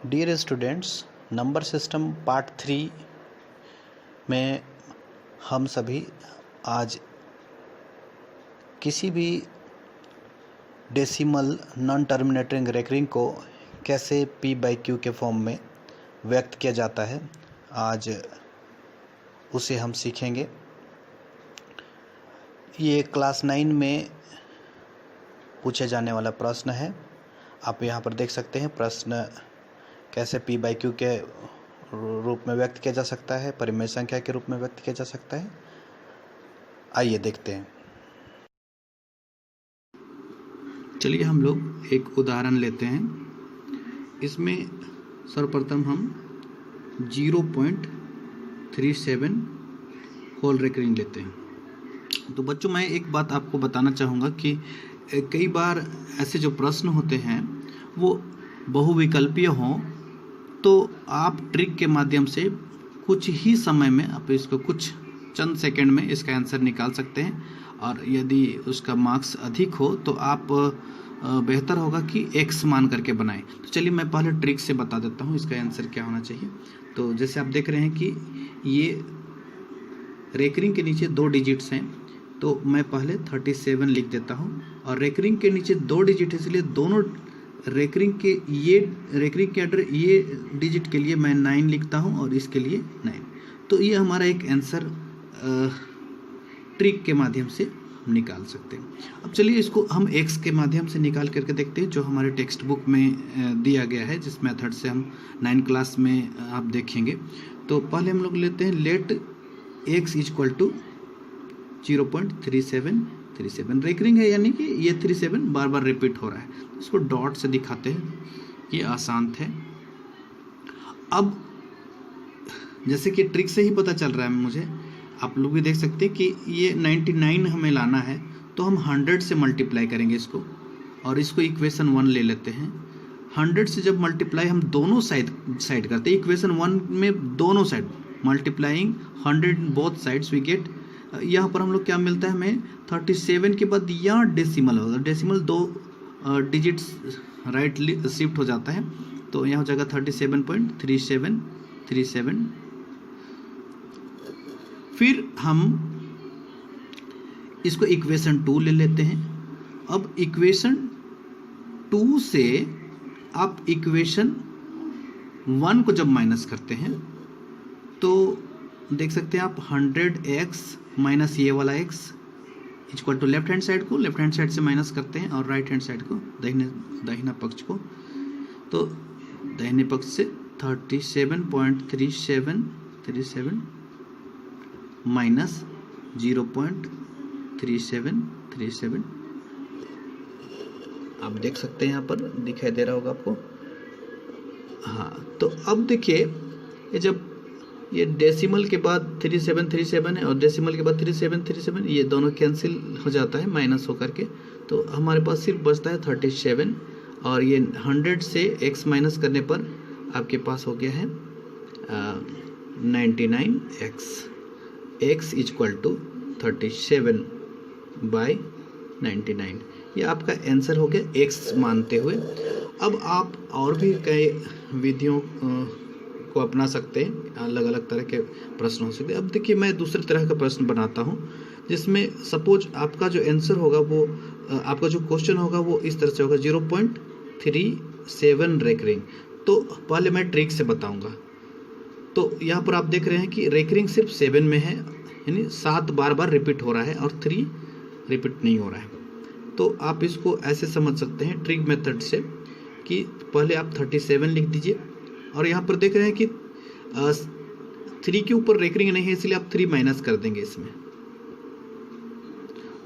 Dear students, number system part 3 में हम सभी आज किसी भी डेसिमल नॉन टर्मिनेटिंग रेकरिंग को कैसे p/q के फॉर्म में व्यक्त किया जाता है, आज उसे हम सीखेंगे। ये क्लास 9 में पूछे जाने वाला प्रश्न है। आप यहाँ पर देख सकते हैं प्रश्न कैसे p/q के रूप में व्यक्त किया जा सकता है, परिमेय संख्या के रूप में व्यक्त किया जा सकता है। आइए देखते हैं। चलिए हम लोग एक उदाहरण लेते हैं। इसमें सर्वप्रथम हम 0.37 होल रेकरिंग लेते हैं। तो बच्चों, मैं एक बात आपको बताना चाहूँगा कि कई बार ऐसे जो प्रश्न होते हैं वो बहुविकल्पीय हों, तो आप ट्रिक के माध्यम से कुछ ही समय में आप इसको कुछ चंद सेकंड में इसका आंसर निकाल सकते हैं। और यदि उसका मार्क्स अधिक हो तो आप बेहतर होगा कि x मान करके बनाएं। तो चलिए मैं पहले ट्रिक से बता देता हूँ इसका आंसर क्या होना चाहिए। तो जैसे आप देख रहे हैं कि ये रेकरिंग के नीचे 2 डिजिट्स हैं, तो मैं पहले 37 लिख देता हूँ। और रेकरिंग के नीचे 2 डिजिट है, इसलिए दोनों रेकरिंग के अंडर ये डिजिट के लिए मैं 9 लिखता हूँ और इसके लिए 9। तो ये हमारा एक आंसर ट्रिक के माध्यम से निकाल सकते हैं। अब चलिए इसको हम x के माध्यम से निकाल करके देखते हैं, जो हमारे टेक्स्ट बुक में दिया गया है, जिस मेथड से हम 9 क्लास में आप देखेंगे। तो पहले हम लोग लेते हैं let x equal to 0.3737। Recurring है यानी कि ये 37 बार बार रिपीट हो रहा है। इसको डॉट से दिखाते हैं, ये आसान है। अब जैसे कि ट्रिक से ही पता चल रहा है मुझे, आप लोग भी देख सकते हैं कि ये 99 हमें लाना है, तो हम 100 से मल्टीप्लाई करेंगे इसको, और इसको इक्वेशन 1 ले लेते हैं। 100 से जब मल्टीप्लाई हम दोनों साइड करते हैं, इक्वेशन 1 में दोनों side multiplying 100 both sides we get, यहाँ पर हम लोग क्या मिलता है हमें 37 के बाद यहाँ डेसिमल होगा, डेसिमल 2 डिजिट्स राइट शिफ्ट हो जाता है, तो यहाँ हो जाएगा 37.3737। फिर हम इसको इक्वेशन 2 ले लेते हैं। अब इक्वेशन 2 से आप इक्वेशन 1 को जब माइनस करते हैं तो देख सकते हैं आप 100x माइनस ये वाला x equal to left hand side से माइनस करते हैं और राइट हैंड साइड को दाहिना पक्ष को, तो दाहिने पक्ष से 37.3737 माइनस 0.3737 आप देख सकते हैं, यहाँ पर दिखाई दे रहा होगा आपको। हाँ, तो अब देखिए ये जब ये डेसिमल के बाद 3737 है और डेसिमल के बाद 3737, ये दोनों कैंसिल हो जाता है माइनस होकर के, तो हमारे पास सिर्फ बचता है 37। और ये 100 से x माइनस करने पर आपके पास हो गया है 99x। x इक्वल टू 37/99, ये आपका आंसर हो गया x मानते हुए। अब आप और भी कई विधियों को अपना सकते हैं, अलग अलग तरह के प्रश्न हो सकते हैं। अब देखिए मैं दूसरे तरह का प्रश्न बनाता हूँ, जिसमें सपोज आपका जो आंसर होगा वो आपका जो क्वेश्चन होगा वो इस तरह से होगा 0.37 रेकरिंग। तो पहले मैं ट्रिक से बताऊंगा। तो यहाँ पर आप देख रहे हैं कि रेकरिंग सिर्फ 7 में है, यानी 7 बार बार रिपीट हो रहा है और 3 रिपीट नहीं हो रहा है। तो आप इसको ऐसे समझ सकते हैं ट्रिक मेथड से कि पहले आप 37 लिख दीजिए, और यहाँ पर देख रहे हैं कि 3 के ऊपर रेकरिंग नहीं है, इसलिए आप 3 माइनस कर देंगे इसमें,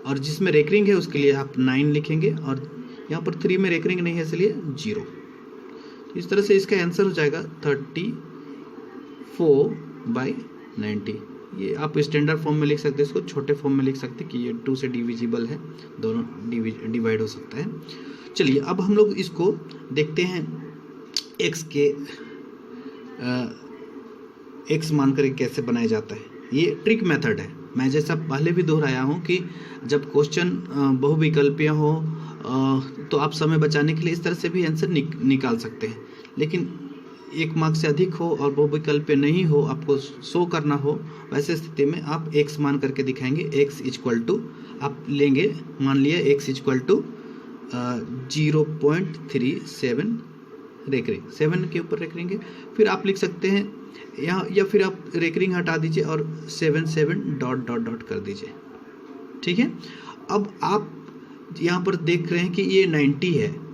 और जिसमें रेकरिंग है उसके लिए आप 9 लिखेंगे, और यहाँ पर 3 में रेकरिंग नहीं है इसलिए 0। तो इस तरह से इसका आंसर हो जाएगा 34/90। ये आप स्टैंडर्ड फॉर्म में लिख सकते हैं, इसको छोटे फॉर्म में लिख सकते हैं कि ये 2 से डिविजिबल है, दोनों डिवाइड हो सकता है। चलिए अब हम लोग इसको देखते हैं x के x मान कर कैसे बनाया जाता है। ये ट्रिक मेथड है। मैं जैसा पहले भी दोहराया हूँ कि जब क्वेश्चन बहुविकल्पीय हो तो आप समय बचाने के लिए इस तरह से भी आंसर निकाल सकते हैं। लेकिन 1 मार्क से अधिक हो और बहुविकल्पीय नहीं हो, आपको शो करना हो, वैसे स्थिति में आप x मान करके दिखाएंगे। x इक्वल टू आप लेंगे, मान लिया x इक्वल टू 0.37 रेकरिंग, 7 के ऊपर रेकरिंग, फिर आप लिख सकते हैं यहाँ, या फिर आप रेकरिंग हटा दीजिए और 7 डॉट डॉट डॉट कर दीजिए। ठीक है, अब आप यहाँ पर देख रहे हैं कि ये 90 है,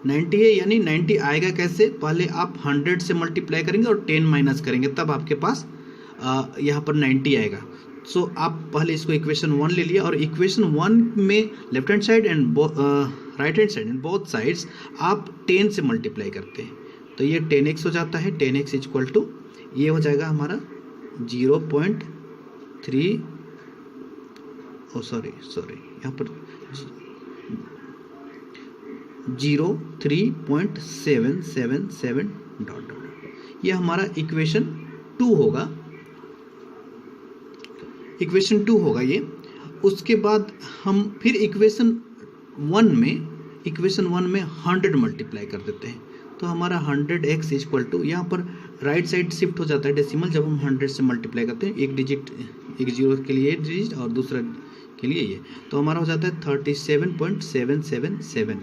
90 है, यानी 90 आएगा कैसे? पहले आप 100 से मल्टीप्लाई करेंगे और 10 माइनस करेंगे, तब आपके पास यहाँ पर 90 आएगा। सो आप पहले इसको इक्वेशन 1 ले लिया, और इक्वेशन 1 में left hand side and right hand side and both sides आप 10 से मल्टीप्लाई करते हैं, तो ये 10x हो जाता है। 10x इक्वल टू ये हो जाएगा हमारा 0.3 यहाँ पर 03.777 डॉट डॉट, ये हमारा इक्वेशन 2 होगा, इक्वेशन 2 होगा ये। उसके बाद हम फिर इक्वेशन 1 में 100 मल्टीप्लाई कर देते हैं, तो हमारा 100x इक्वल टू, यहाँ पर राइट साइड शिफ्ट हो जाता है डेसिमल जब हम 100 से मल्टीप्लाई करते हैं, एक डिजिट, एक जीरो के लिए एक डिजिट और दूसरा के लिए ये, तो हमारा हो जाता है 37.777।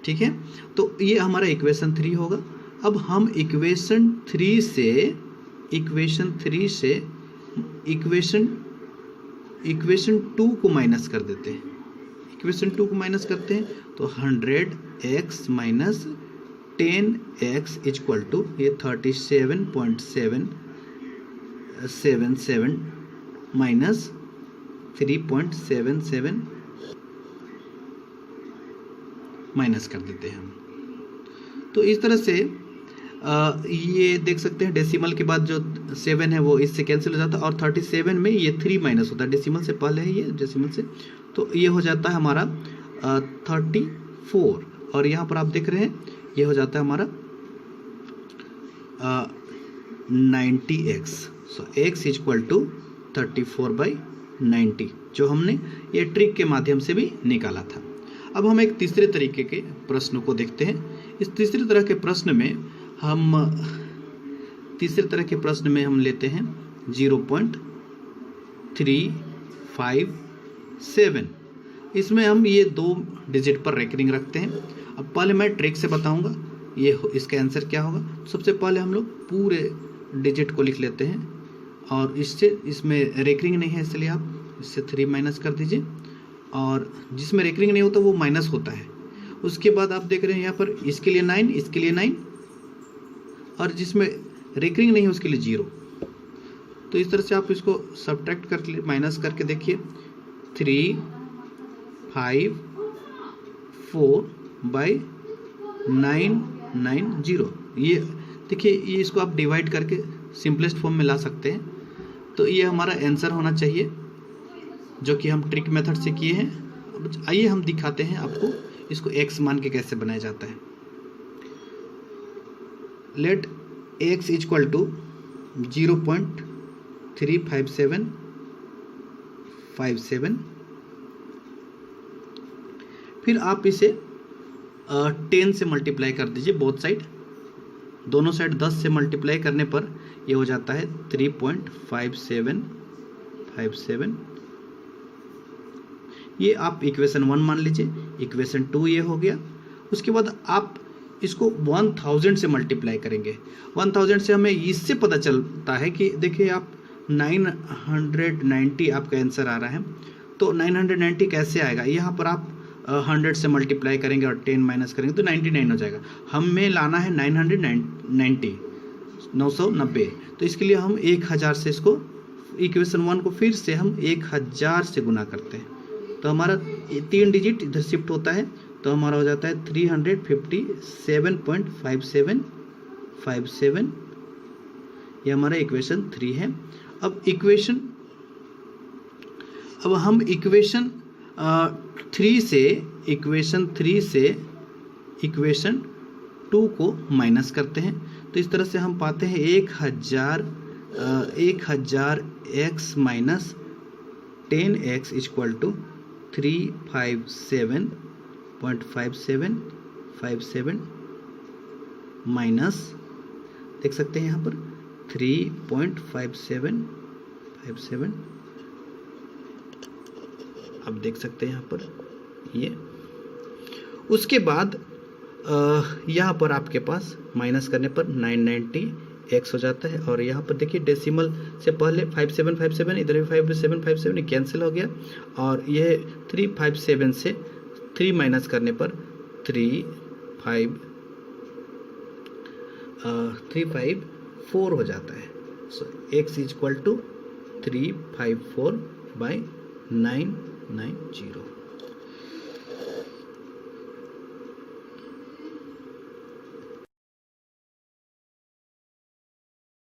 ठीक है, तो ये हमारा इक्वेशन 3 होगा। अब हम इक्वेशन 3 से इक्वेशन 2 को माइनस कर देते हैं, इक्वेशन 2 को माइनस करते हैं, तो 100x minus 10x equal to ये 37.777 माइनस 3.77 माइनस कर देते हैं हम। तो इस तरह से ये देख सकते हैं, डेसिमल के बाद जो 7 है वो इससे कैंसिल हो जाता है, और 37 में ये 3 माइनस होता है, डेसिमल से पहले है ये, डेसिमल से, तो ये हो जाता है हमारा 34, और यहाँ पर आप देख रहे हैं ये हो जाता है हमारा 90x। So x equal to 34/90, जो हमने ये ट्रिक के माध्यम से भी निकाला था। अब हम एक तीसरे तरीके के प्रश्न को देखते हैं। इस तीसरे तरह के प्रश्न में हम लेते हैं 0.357। इसमें हम ये 2 डिजिट पर रेकरिंग रखते हैं। अब पहले मैं ट्रिक से बताऊंगा ये इसका आंसर क्या होगा। सबसे पहले हम लोग पूरे डिजिट को लिख लेते हैं, और इसमें रेकरिंग नहीं है, इसलिए आप इससे 3 माइनस कर दीजिए, और जिसमें रेकरिंग नहीं होता वो माइनस होता है। उसके बाद आप देख रहे हैं यहाँ पर इसके लिए 9, इसके लिए 9, और जिसमें रेकरिंग नहीं है उसके लिए 0। तो इस तरह से आप इसको सब्ट्रैक्ट कर माइनस करके देखिए, 354/990। ये देखिए, ये इसको आप डिवाइड करके सिंपलेस्ट फॉर्म में ला सकते हैं। तो ये हमारा आंसर होना चाहिए, जो कि हम ट्रिक मेथड से किए हैं। अब आइए हम दिखाते हैं आपको इसको x मान के कैसे बनाया जाता है। लेट x इक्वल टू 0.35757, फिर आप इसे 10 से मल्टीप्लाई कर दीजिए, बोथ साइड, दोनों साइड 10 से मल्टीप्लाई करने पर ये हो जाता है 3.5757। ये आप इक्वेशन 1 मान लीजिए, इक्वेशन 2 ये हो गया। उसके बाद आप इसको 1000 से मल्टीप्लाई करेंगे। 1000 से हमें इससे पता चलता है कि देखिए आप 990 आपका आंसर आ रहा है। तो 990 कैसे आएगा, यहाँ पर आप 100 से मल्टीप्लाई करेंगे और 10 माइनस करेंगे तो 99 हो जाएगा। हमें लाना है 990। तो इसके लिए हम 1000 से इसको, इक्वेशन 1 को फिर से हम 1000 से गुना करते हैं, तो हमारा 3 डिजिट इधर शिफ्ट होता है, तो हमारा हो जाता है 357.5757। ये हमारा इक्वेशन 3 है। अब हम इक्वेशन 3 से इक्वेशन 2 को माइनस करते हैं। तो इस तरह से हम पाते हैं 1000x minus 10x equal to 357.5757 minus देख सकते हैं यहाँ पर 3.5757 आप देख सकते हैं यहाँ पर ये। उसके बाद यहाँ पर आपके पास माइनस करने पर 990x हो जाता है, और यहाँ पर देखिए डेसिमल से पहले 5757, इधर भी 5757 कैंसिल हो गया, और ये 357 से 3 माइनस करने पर 354 हो जाता है। सो x इज इक्वल टू 354/990।